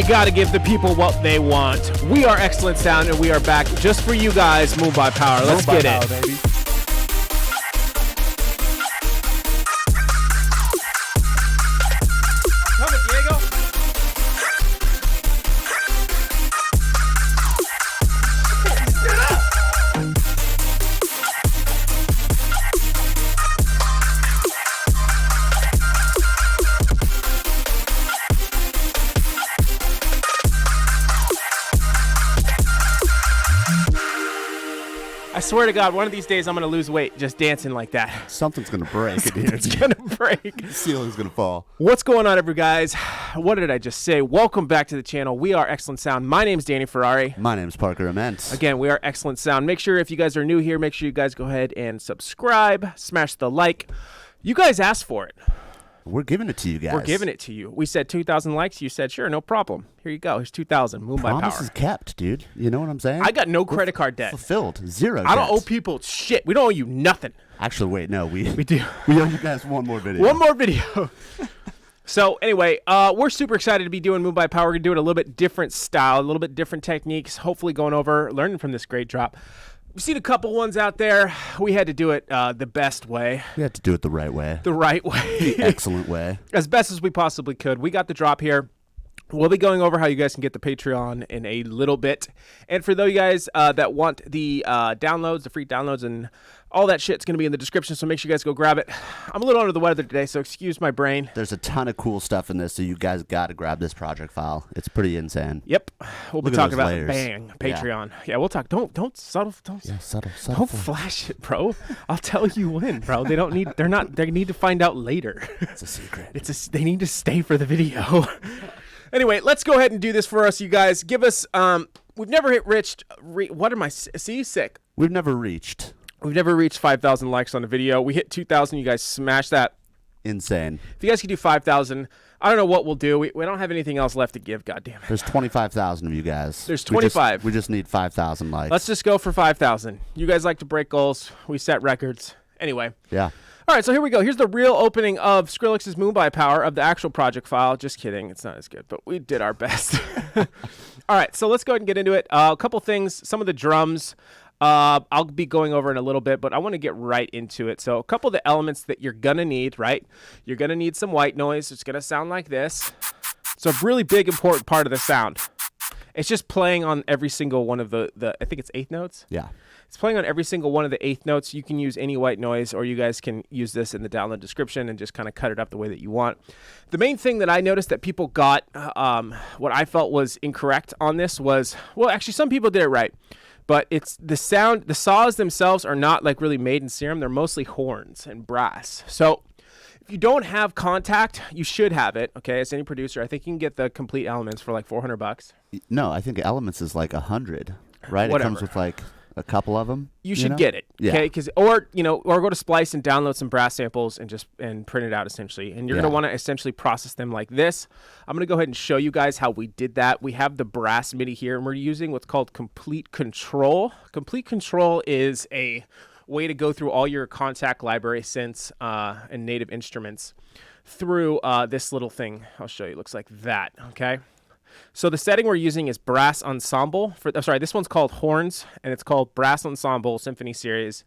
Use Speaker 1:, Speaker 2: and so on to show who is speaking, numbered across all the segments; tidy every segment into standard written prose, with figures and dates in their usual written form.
Speaker 1: you gotta give the people what they want. We are Excellent Sound, and we are back just for you guys. Mumbai Power. Let's get it. Baby. I swear to God, one of these days I'm going to lose weight just dancing like that.
Speaker 2: Something's going to break.
Speaker 1: It's going to break.
Speaker 2: The ceiling's going to fall.
Speaker 1: What's going on, every guys? What did I just say? Welcome back to the channel. We are Excellent Sound. My name's Danny Ferrari.
Speaker 2: My name's Parker Immense.
Speaker 1: Again, we are Excellent Sound. Make sure if you guys are new here, make sure you guys go ahead and subscribe. Smash the like. You guys asked for it.
Speaker 2: We're giving it to you guys.
Speaker 1: We're giving it to you. We said 2,000 likes. You said, sure, no problem. Here you go. Here's 2,000. Mumbai Power.
Speaker 2: Promise is kept, dude. You know what I'm saying?
Speaker 1: I got no credit card debt.
Speaker 2: Fulfilled. Zero
Speaker 1: I don't
Speaker 2: debt.
Speaker 1: owe people shit. We don't owe you nothing.
Speaker 2: Actually, wait, no. We
Speaker 1: do.
Speaker 2: We owe you guys one more video.
Speaker 1: One more video. So anyway, we're super excited to be doing Mumbai Power. We're going to do it a little bit different style, a little bit different techniques, hopefully going over, learning from this great drop. We've seen a couple ones out there. We had to do it the best way.
Speaker 2: We had to do it the right way.
Speaker 1: The right way.
Speaker 2: The excellent way.
Speaker 1: As best as we possibly could. We got the drop here. We'll be going over how you guys can get the Patreon in a little bit. And for those of you guys that want the downloads, the free downloads, and all that shit's going to be in the description, so make sure you guys go grab it. I'm a little under the weather today, so excuse my brain.
Speaker 2: There's a ton of cool stuff in this, so you guys got to grab this project file. It's pretty insane.
Speaker 1: Yep. We'll be talking about
Speaker 2: layers.
Speaker 1: Bang, Patreon. Yeah, we'll talk. Don't subtle.
Speaker 2: Subtle.
Speaker 1: Don't flash it, bro. I'll tell you when, bro. They don't need. They need to find out later.
Speaker 2: It's a secret.
Speaker 1: They need to stay for the video. Anyway, let's go ahead and do this for us, you guys. Give us. We've never reached. What am I? See, sick.
Speaker 2: We've never reached
Speaker 1: 5,000 likes on the video. We hit 2,000. You guys smash that.
Speaker 2: Insane.
Speaker 1: If you guys could do 5,000, I don't know what we'll do. We don't have anything else left to give. God damn it.
Speaker 2: There's 25,000 of you guys.
Speaker 1: There's 25.
Speaker 2: We just need 5,000 likes.
Speaker 1: Let's just go for 5,000. You guys like to break goals. We set records. Anyway.
Speaker 2: Yeah.
Speaker 1: All right, so here we go. Here's the real opening of Skrillex's Mumbai Power of the actual project file. Just kidding. It's not as good, but we did our best. All right, so let's go ahead and get into it. A couple things. Some of the drums I'll be going over in a little bit, but I want to get right into it. So a couple of the elements that you're going to need, right? You're going to need some white noise. It's going to sound like this. It's a really big, important part of the sound. It's just playing on every single one of the I think it's 8th notes?
Speaker 2: Yeah.
Speaker 1: It's playing on every single one of the 8th notes. You can use any white noise, or you guys can use this in the download description and just kind of cut it up the way that you want. The main thing that I noticed that people got, what I felt was incorrect on this was, well, actually some people did it right, but it's the sound, the saws themselves are not like really made in serum. They're mostly horns and brass. So if you don't have contact, you should have it. Okay, as any producer, I think you can get the complete Elements for like $400.
Speaker 2: No, I think Elements is like 100, right?
Speaker 1: Whatever.
Speaker 2: It comes with like a couple of them.
Speaker 1: You should get it, okay?
Speaker 2: Yeah.
Speaker 1: Or go to Splice and download some brass samples and print it out essentially. And you're gonna want to essentially process them like this. I'm gonna go ahead and show you guys how we did that. We have the brass MIDI here, and we're using what's called Complete Control. Complete Control is a way to go through all your Contact library synths and native instruments through this little thing. I'll show you. It looks like that. Okay. So the setting we're using is Brass Ensemble. This one's called Horns, and it's called Brass Ensemble Symphony Series.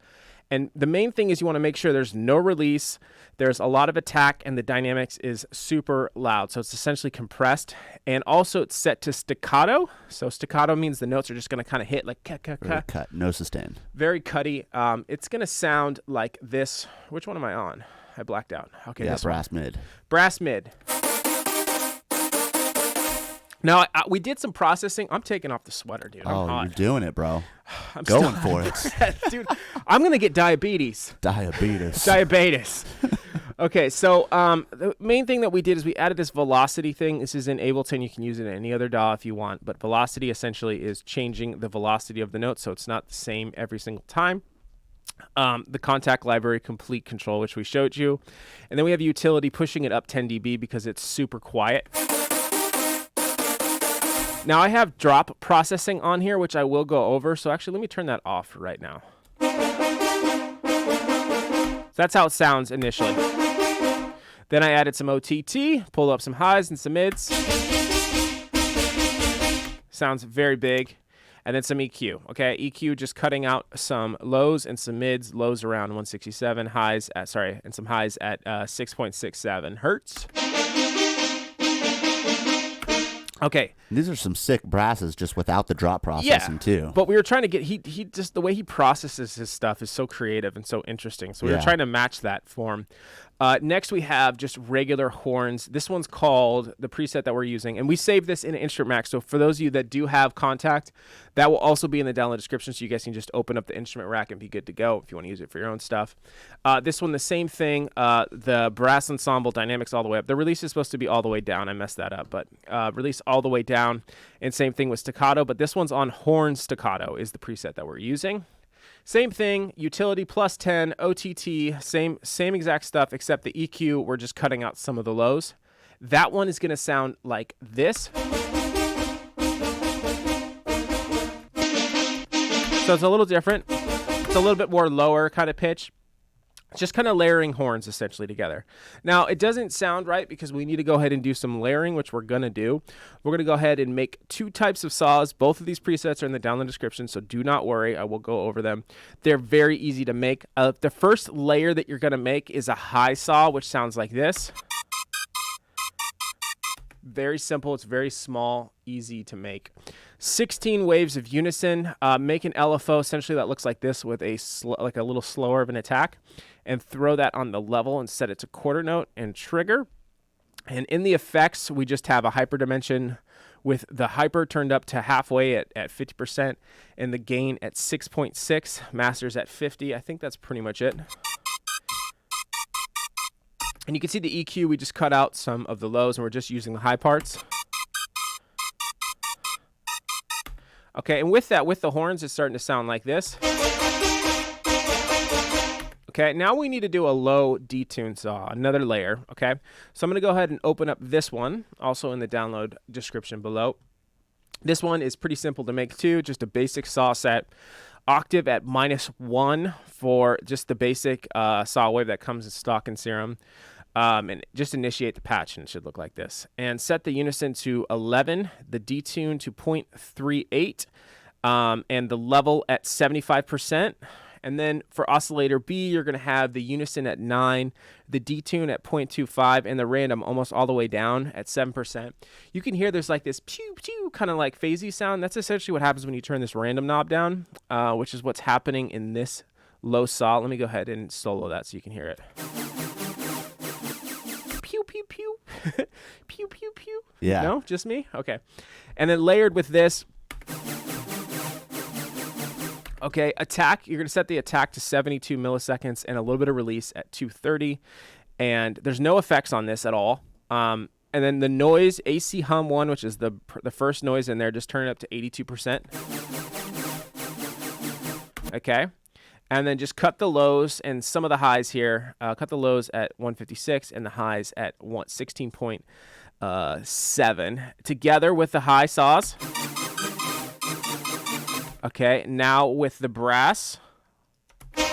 Speaker 1: And the main thing is you want to make sure there's no release, there's a lot of attack, and the dynamics is super loud. So it's essentially compressed. And also it's set to staccato. So staccato means the notes are just going to kind of hit like
Speaker 2: cut, no sustain.
Speaker 1: Very cutty. It's going to sound like this. Which one am I on? I blacked out. Okay,
Speaker 2: yeah,
Speaker 1: this
Speaker 2: brass
Speaker 1: one.
Speaker 2: mid.
Speaker 1: Brass mid. Now, we did some processing. I'm taking off the sweater, dude. I'm hot.
Speaker 2: You're doing it, bro.
Speaker 1: I'm
Speaker 2: going for it.
Speaker 1: Dude, I'm going to get diabetes.
Speaker 2: Diabetes.
Speaker 1: Okay, so the main thing that we did is we added this velocity thing. This is in Ableton. You can use it in any other DAW if you want. But velocity essentially is changing the velocity of the note, so it's not the same every single time. The Contact library, Complete Control, which we showed you. And then we have utility pushing it up 10 dB because it's super quiet. Now I have drop processing on here, which I will go over. So actually, let me turn that off right now. So that's how it sounds initially. Then I added some OTT, pulled up some highs and some mids. Sounds very big. And then some EQ. Okay, EQ just cutting out some lows and some mids. Lows around 167, highs at and some highs at 6.67 hertz. Okay.
Speaker 2: These are some sick brasses just without the drop processing too.
Speaker 1: But we were trying to get he just the way he processes his stuff is so creative and so interesting. So we were trying to match that for him. Next we have just regular horns. This one's called the preset that we're using, and we save this in Instrument Max. So for those of you that do have Contact, that will also be in the download description, so you guys can just open up the instrument rack and be good to go if you want to use it for your own stuff. This one, the same thing. The brass ensemble dynamics all the way up. The release is supposed to be all the way down. I messed that up, but release all the way down. And same thing with staccato, but this one's on horn staccato is the preset that we're using. Same thing, utility plus 10, OTT, same exact stuff, except the EQ, we're just cutting out some of the lows. That one is going to sound like this. So it's a little different. It's a little bit more lower kind of pitch. Just kind of layering horns essentially together. Now, it doesn't sound right because we need to go ahead and do some layering, which we're going to do. We're going to go ahead and make 2 types of saws. Both of these presets are in the download description, so do not worry. I will go over them. They're very easy to make. The first layer that you're going to make is a high saw, which sounds like this. Very simple. It's very small, easy to make. 16 waves of unison. Make an LFO essentially that looks like this with a like a little slower of an attack, and throw that on the level and set it to quarter note and trigger. And in the effects, we just have a hyper dimension with the hyper turned up to halfway at 50% and the gain at 6.6, masters at 50. I think that's pretty much it. And you can see the EQ, we just cut out some of the lows and we're just using the high parts. Okay, and with that, with the horns, it's starting to sound like this. Okay, now we need to do a low detune saw, another layer, okay? So I'm going to go ahead and open up this one, also in the download description below. This one is pretty simple to make too, just a basic saw set. Octave at -1 for just the basic saw wave that comes in stock in Serum. And just initiate the patch, and it should look like this. And set the unison to 11, the detune to 0.38, and the level at 75%. And then for oscillator B, you're going to have the unison at 9, the detune at 0.25, and the random almost all the way down at 7%. You can hear there's like this pew pew kind of like phasey sound. That's essentially what happens when you turn this random knob down, which is what's happening in this low saw. Let me go ahead and solo that so you can hear it. Pew pew pew. Pew pew pew.
Speaker 2: Yeah.
Speaker 1: No, just me? Okay. And then layered with this. Okay, attack, you're going to set the attack to 72 milliseconds and a little bit of release at 230. And there's no effects on this at all. And then the noise, AC hum 1, which is the first noise in there, just turn it up to 82%. Okay. And then just cut the lows and some of the highs here. Cut the lows at 156 and the highs at 16.7 together with the high saws. Okay, now with the brass. And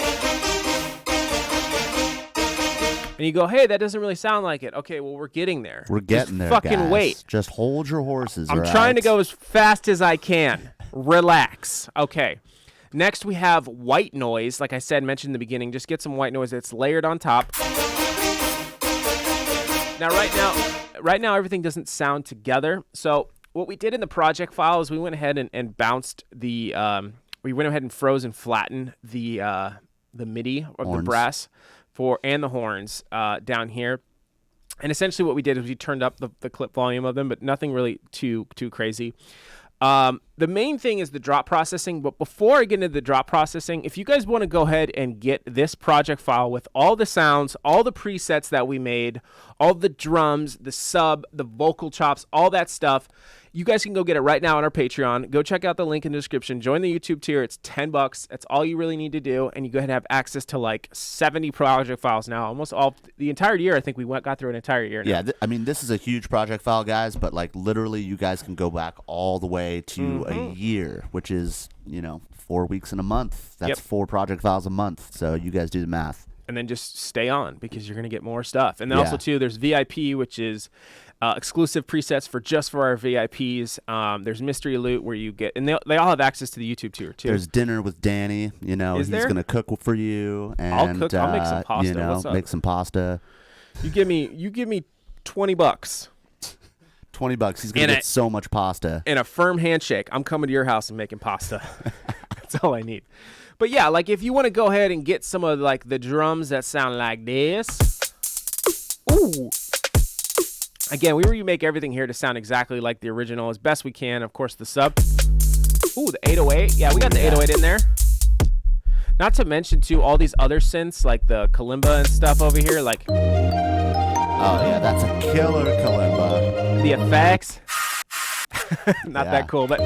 Speaker 1: you go, hey, that doesn't really sound like it. Okay, well, we're getting there.
Speaker 2: We're getting there,
Speaker 1: fucking
Speaker 2: guys.
Speaker 1: wait.
Speaker 2: Just hold your horses.
Speaker 1: I'm trying to go as fast as I can. Relax. Okay. Next, we have white noise. Like I said, mentioned in the beginning, just get some white noise that's layered on top. Now, right now, everything doesn't sound together. So what we did in the project file is we went ahead and bounced the, we went ahead and froze and flattened the MIDI of
Speaker 2: horns.
Speaker 1: the brass and the horns down here. And essentially what we did is we turned up the clip volume of them, but nothing really too crazy. The main thing is the drop processing, but before I get into the drop processing, if you guys want to go ahead and get this project file with all the sounds, all the presets that we made, all the drums, the sub, the vocal chops, all that stuff, you guys can go get it right now on our Patreon. Go check out the link in the description. Join the YouTube tier. It's $10. That's all you really need to do, and you go ahead and have access to like 70 project files now. Almost all the entire year. I think we got through an entire year now.
Speaker 2: Yeah, I mean, this is a huge project file, guys, but like literally you guys can go back all the way to a year, which is, 4 weeks in a month. That's 4 project files a month. So you guys do the math.
Speaker 1: and then just stay on because you're going to get more stuff. And then also too, there's VIP, which is exclusive presets for our VIPs. There's mystery loot where you get, and they all have access to the YouTube tier too.
Speaker 2: There's dinner with Danny. You know, he's going to cook for you. And,
Speaker 1: I'll cook. I'll make some pasta.
Speaker 2: You know,
Speaker 1: What's up?
Speaker 2: make some pasta.
Speaker 1: You give me $20.
Speaker 2: $20. He's going to get so much pasta.
Speaker 1: And a firm handshake. I'm coming to your house and making pasta. That's all I need. But yeah, like if you want to go ahead and get some of like the drums that sound like this. Ooh. Again, we remake everything here to sound exactly like the original as best we can. Of course, the sub. Ooh, the 808. Yeah, we got the 808 in there. Not to mention, too, all these other synths, like the kalimba and stuff over here. Like,
Speaker 2: oh, yeah, that's a killer kalimba.
Speaker 1: The effects. Not that cool, but...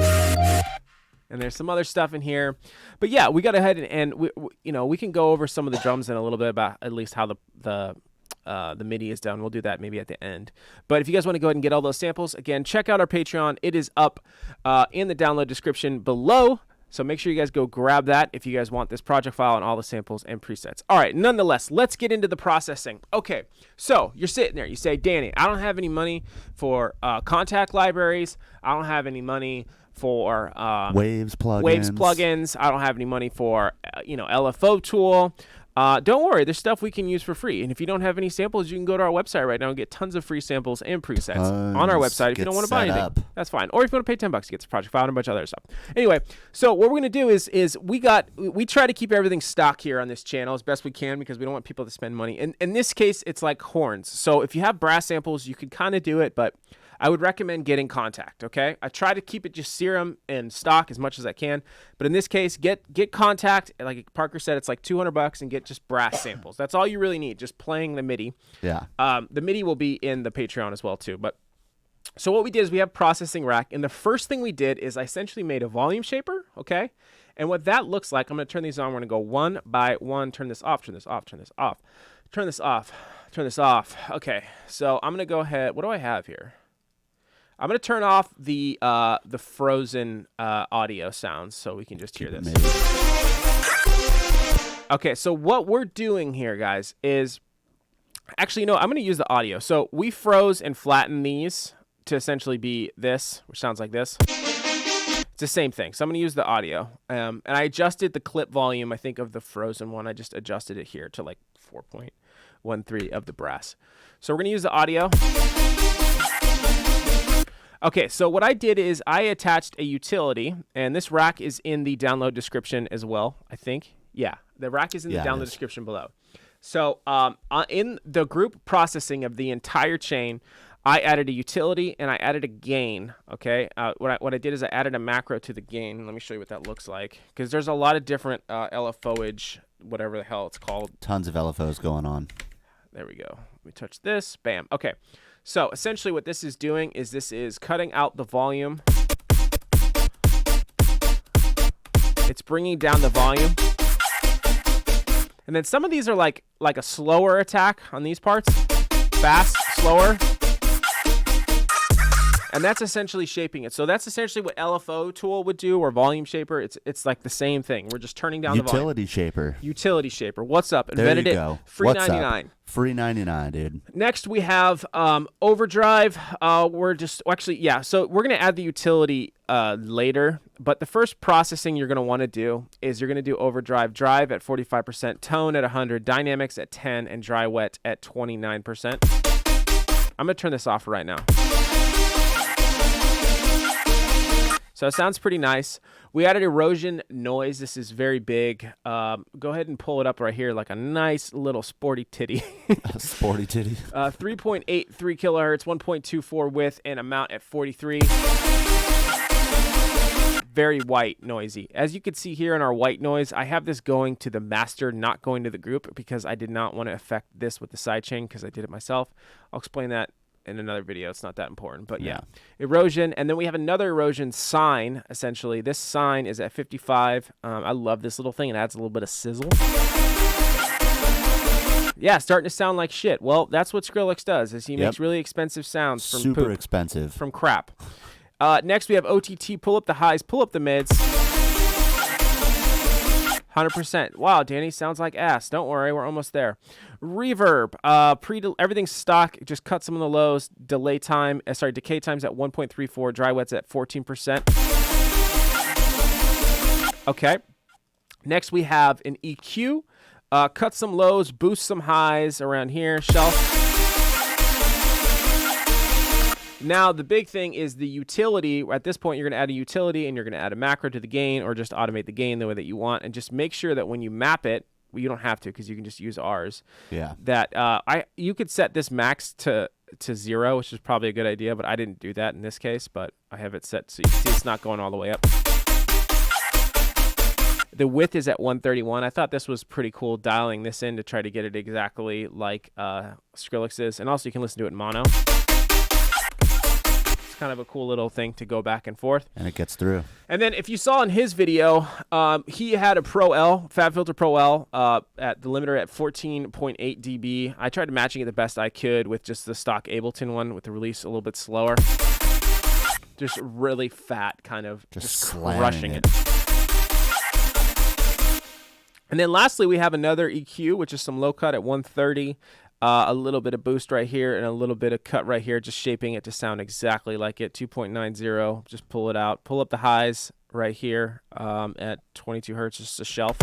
Speaker 1: And there's some other stuff in here. But yeah, we got to head and we can go over some of the drums in a little bit about at least how the MIDI is done. We'll do that maybe at the end. But if you guys want to go ahead and get all those samples, again, check out our Patreon. It is up in the download description below. So make sure you guys go grab that if you guys want this project file and all the samples and presets. All right, nonetheless, let's get into the processing. Okay, so you're sitting there. You say, Danny, I don't have any money for contact libraries. I don't have any money for
Speaker 2: Waves plugins.
Speaker 1: I don't have any money for LFO tool. Don't worry, there's stuff we can use for free. And if you don't have any samples, you can go to our website right now and get tons of free samples and presets on our website if you don't want to buy anything. That's fine. Or if you want to pay $10 to get the project file and a bunch of other stuff. Anyway, so what we're going to do is we try to keep everything stock here on this channel as best we can because we don't want people to spend money. And in this case, it's like horns. So if you have brass samples, you could kind of do it, but I would recommend getting contact, okay? I try to keep it just serum and stock as much as I can, but in this case, get contact. Like Parker said, it's like $200 and get just brass samples. That's all you really need, just playing the MIDI.
Speaker 2: Yeah.
Speaker 1: The MIDI will be in the Patreon as well too. But so what we did is we have processing rack, and the first thing we did is I essentially made a volume shaper, okay? And what that looks like, I'm going to turn these on. We're going to go one by one, turn this off, turn this off, turn this off, turn this off, turn this off. Okay, so I'm going to go ahead. What do I have here? I'm going to turn off the frozen audio sounds so we can just hear this. Okay, so what we're doing here, guys, is... Actually, no, I'm going to use the audio. So we froze and flattened these to essentially be this, which sounds like this. It's the same thing. So I'm going to use the audio. And I adjusted the clip volume, I think, of the frozen one. I just adjusted it here to like 4.13 of the brass. So we're going to use the audio. Okay, so what I did is I attached a utility, and this rack is in the download description as well, I think. Yeah, the rack is in the download description below. So in the group processing of the entire chain, I added a utility and I added a gain, okay? What I did is I added a macro to the gain. Let me show you what that looks like, because there's a lot of different LFOage, whatever the hell it's called.
Speaker 2: Tons of LFOs going on.
Speaker 1: There we go. We touch this, bam. Okay. So essentially what this is doing is this is cutting out the volume. It's bringing down the volume. And then some of these are like a slower attack on these parts. Fast, slower. And that's essentially shaping it. So that's essentially what LFO tool would do, or volume shaper. It's like the same thing. We're just turning down the volume.
Speaker 2: Utility shaper.
Speaker 1: Utility shaper. What's up?
Speaker 2: Invented
Speaker 1: there you go. Free
Speaker 2: What's
Speaker 1: 99.
Speaker 2: Up? Free 99, dude.
Speaker 1: Next we have overdrive. So we're gonna add the utility later. But the first processing you're gonna want to do is you're gonna do overdrive drive at 45%, tone at 100, dynamics at 10, and dry wet at 29%. I'm gonna turn this off right now. So it sounds pretty nice. We added erosion noise. This is very big. Go ahead and pull it up right here like a nice little sporty titty.
Speaker 2: Sporty titty.
Speaker 1: 3.83 kilohertz, 1.24 width, and amount at 43. Very white, noisy. As you can see here in our white noise, I have this going to the master, not going to the group, because I did not want to affect this with the sidechain because I did it myself. I'll explain that in another video. It's not that important, but yeah. Erosion, and then we have another erosion sine, essentially. This sine is at 55. I love this little thing. It adds a little bit of sizzle. Yeah, starting to sound like shit. Well, that's what Skrillex does, is he makes really expensive sounds from
Speaker 2: super
Speaker 1: poop,
Speaker 2: expensive.
Speaker 1: From crap. Next, we have OTT. Pull up the highs, pull up the mids. 100%. Wow, Danny sounds like ass. Don't worry, we're almost there. Reverb, everything's stock. Just cut some of the lows. Decay times at 1.34. Dry wet's at 14%. Okay. Next we have an EQ. Cut some lows, boost some highs around here. Shelf. Now, the big thing is the utility. At this point, you're going to add a utility, and you're going to add a macro to the gain, or just automate the gain the way that you want, and just make sure that when you map it, well, you don't have to because you can just use ours.
Speaker 2: Yeah.
Speaker 1: That you could set this max to 0, which is probably a good idea, but I didn't do that in this case. But I have it set so you can see it's not going all the way up. The width is at 131. I thought this was pretty cool, dialing this in to try to get it exactly like Skrillex is, and also you can listen to it in mono. Kind of a cool little thing to go back and forth,
Speaker 2: and it gets through.
Speaker 1: And then if you saw in his video, he had a Pro L, Fab Filter Pro L, at the limiter at 14.8 dB. I tried matching it the best I could with just the stock Ableton one with the release a little bit slower. Just really fat, kind of just crushing it. And then lastly, we have another EQ, which is some low cut at 130. A little bit of boost right here and a little bit of cut right here, just shaping it to sound exactly like it. 2.90. Just pull it out. Pull up the highs right here at 22 hertz, just a shelf.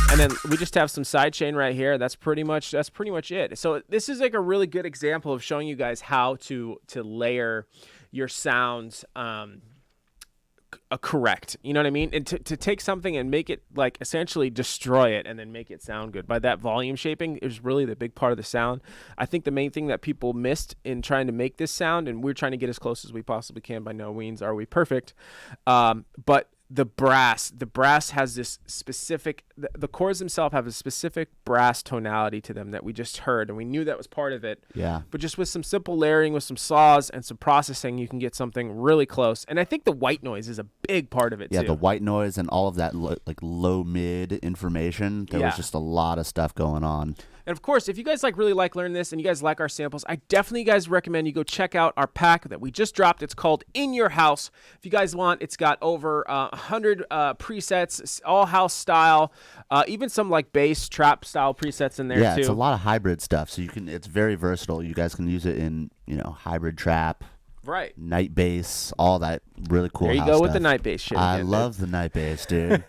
Speaker 1: And then we just have some sidechain right here. That's pretty much it. So this is like a really good example of showing you guys how to layer your sounds correct, you know what I mean? And to take something and make it like essentially destroy it and then make it sound good. By that volume shaping is really the big part of the sound. I think the main thing that people missed in trying to make this sound, and we're trying to get as close as we possibly can, by no means are we perfect, but the brass has this specific, the chords themselves have a specific brass tonality to them that we just heard, and we knew that was part of it.
Speaker 2: Yeah.
Speaker 1: But just with some simple layering, with some saws and some processing, you can get something really close. And I think the white noise is a big part of it, too.
Speaker 2: Yeah, the white noise and all of that like low-mid information. There was just a lot of stuff going on.
Speaker 1: And of course, if you guys really like learning this and you guys like our samples, I definitely guys recommend you go check out our pack that we just dropped. It's called In Your House. If you guys want, it's got over 100 presets, all house style, even some like bass trap style presets in there too.
Speaker 2: Yeah, it's a lot of hybrid stuff. So it's very versatile. You guys can use it in, hybrid trap.
Speaker 1: Right.
Speaker 2: Night bass, all that really cool.
Speaker 1: There you
Speaker 2: house
Speaker 1: go
Speaker 2: stuff.
Speaker 1: with the night bass shit.
Speaker 2: I love the night bass, dude.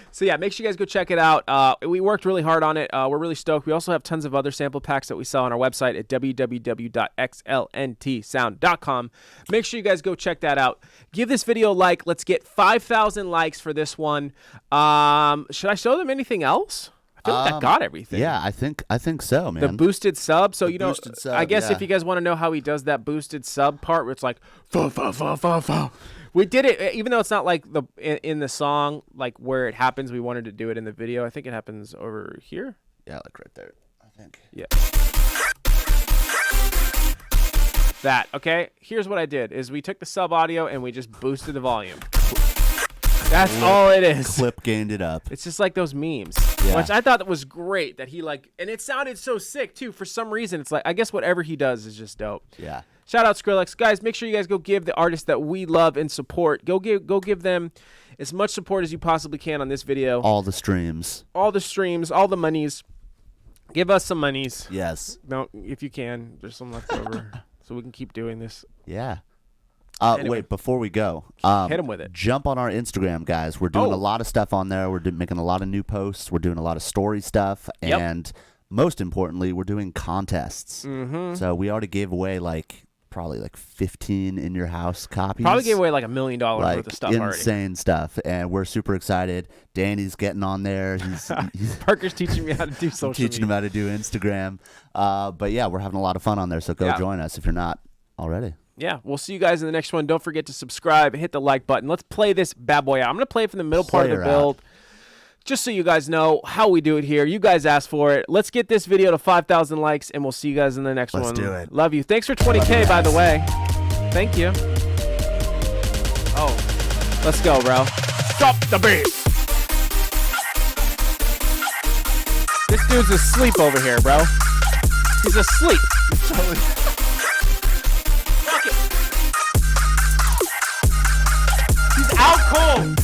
Speaker 1: So yeah, make sure you guys go check it out. We worked really hard on it. We're really stoked. We also have tons of other sample packs that we sell on our website at www.xlntsound.com. Make sure you guys go check that out. Give this video a like. Let's get 5,000 likes for this one. Should I show them anything else? I feel like that got everything.
Speaker 2: Yeah, I think so, man.
Speaker 1: The boosted sub. So,
Speaker 2: sub,
Speaker 1: I guess if you guys want to know how he does that boosted sub part where it's like, fa, fa, fa, fa, fa. We did it, even though it's not like in the song, like where it happens, we wanted to do it in the video. I think it happens over here.
Speaker 2: Yeah, like right there, I think.
Speaker 1: Yeah. That, okay? Here's what I did, is we took the sub audio and we just boosted the volume. That's all it is.
Speaker 2: Clip gained it up.
Speaker 1: It's just like those memes, which I thought that was great that he and it sounded so sick too. For some reason, it's like, I guess whatever he does is just dope.
Speaker 2: Yeah.
Speaker 1: Shout out Skrillex. Guys, make sure you guys go give the artists that we love and support. Go give them as much support as you possibly can on this video.
Speaker 2: All the streams.
Speaker 1: All the streams, all the monies. Give us some monies.
Speaker 2: Yes.
Speaker 1: No, if you can, there's some left over so we can keep doing this.
Speaker 2: Yeah.
Speaker 1: Anyway.
Speaker 2: Wait, before we go,
Speaker 1: hit him with it.
Speaker 2: Jump on our Instagram, guys. We're doing a lot of stuff on there. We're making a lot of new posts. We're doing a lot of story stuff.
Speaker 1: Yep.
Speaker 2: And most importantly, we're doing contests.
Speaker 1: Mm-hmm.
Speaker 2: So we already gave away probably 15 In Your House copies.
Speaker 1: Probably gave away like $1 million worth of stuff already.
Speaker 2: Insane stuff. And we're super excited. Danny's getting on there. He's
Speaker 1: Parker's teaching me how to do social media.
Speaker 2: Teaching him how to do Instagram. But yeah, we're having a lot of fun on there. So go join us if you're not already.
Speaker 1: Yeah, we'll see you guys in the next one. Don't forget to subscribe, hit the like button. Let's play this bad boy out. I'm going to play it from the middle part of the build, just so you guys know how we do it here. You guys asked for it. Let's get this video to 5,000 likes, and we'll see you guys in the next one.
Speaker 2: Let's do it.
Speaker 1: Love you. Thanks for 20K, by the way. Thank you. Oh, let's go, bro. Stop the beat. This dude's asleep over here, bro. He's asleep. He's out cold.